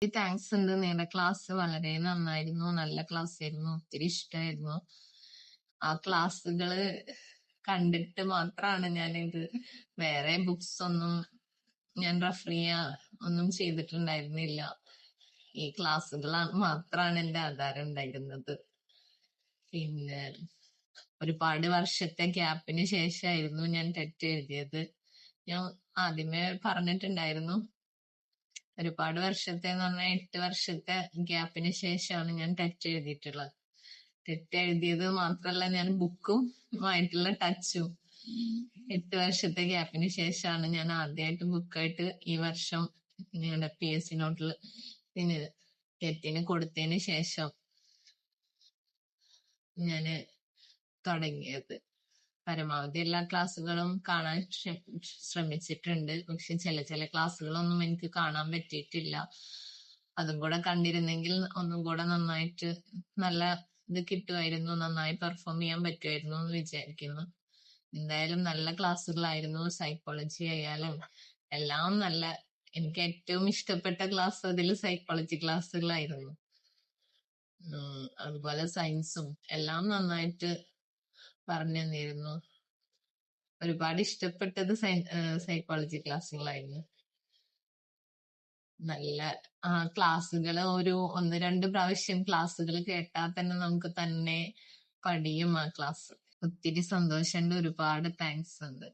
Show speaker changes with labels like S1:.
S1: Thanks ഉണ്ട്. നിങ്ങളുടെ class വളരെ നന്നായിരുന്നു, നല്ല ക്ലാസ് ആയിരുന്നു, ഒത്തിരി ഇഷ്ടമായിരുന്നു. ആ ക്ലാസ്സുകള് കണ്ടിട്ട് മാത്രമാണ് ഞാനിത്, വേറെ ബുക്സ് ഒന്നും ഞാൻ റെഫർ ചെയ്യാ ഒന്നും ചെയ്തിട്ടുണ്ടായിരുന്നില്ല. ഈ ക്ലാസ്സുകളാണ് മാത്രമാണ് എന്റെ ആധാരം ഉണ്ടായിരുന്നത്. പിന്നെ ഒരുപാട് വർഷത്തെ ഗ്യാപ്പിന് ശേഷമായിരുന്നു ഞാൻ ടെറ്റ് എഴുതിയത്. ഞാൻ ആദ്യമേ പറഞ്ഞിട്ടുണ്ടായിരുന്നു, ഒരുപാട് വർഷത്തെ എന്ന് പറഞ്ഞാൽ 8 വർഷത്തെ ഗ്യാപ്പിന് ശേഷമാണ് ഞാൻ ടെറ്റ് എഴുതിയിട്ടുള്ളത്. ടെറ്റ് എഴുതിയത് മാത്രല്ല, ഞാൻ ബുക്കും ആയിട്ടുള്ള ടച്ചും 8 വർഷത്തെ ഗ്യാപ്പിന് ശേഷമാണ് ഞാൻ ആദ്യമായിട്ട് ബുക്കായിട്ട് ഈ വർഷം ഞങ്ങളുടെ PSC നോട്ടിൽ പിന്നെ ടെറ്റിന് കൊടുത്തതിന് ശേഷം ഞാന് തുടങ്ങിയത്. പരമാവധി എല്ലാ ക്ലാസ്സുകളും കാണാൻ ശ്രമിച്ചിട്ടുണ്ട്. പക്ഷെ ചില ക്ലാസ്സുകളൊന്നും എനിക്ക് കാണാൻ പറ്റിയിട്ടില്ല. അതും കൂടെ കണ്ടിരുന്നെങ്കിൽ ഒന്നും കൂടെ നന്നായിട്ട് നല്ല ഇത് കിട്ടുമായിരുന്നു, നന്നായി പെർഫോം ചെയ്യാൻ പറ്റുമായിരുന്നു എന്ന് വിചാരിക്കുന്നു. എന്തായാലും നല്ല ക്ലാസ്സുകളായിരുന്നു. സൈക്കോളജി ആയാലും എല്ലാം നല്ല, എനിക്ക് ഏറ്റവും ഇഷ്ടപ്പെട്ട ക്ലാസ് അതിൽ സൈക്കോളജി ക്ലാസ്സുകളായിരുന്നു. അതുപോലെ സയൻസും എല്ലാം നന്നായിട്ട് പറഞ്ഞു തന്നിരുന്നു. ഒരുപാട് ഇഷ്ടപ്പെട്ടത് സൈക്കോളജി ക്ലാസ്സുകളായിരുന്നു. നല്ല ക്ലാസ്സുകൾ ഒരു 1-2 പ്രാവശ്യം ക്ലാസ്സുകൾ കേട്ടാൽ തന്നെ നമുക്ക് തന്നെ പഠിയും ആ ക്ലാസ്. ഒത്തിരി സന്തോഷമുണ്ട്, ഒരുപാട് താങ്ക്സ് ഉണ്ട്.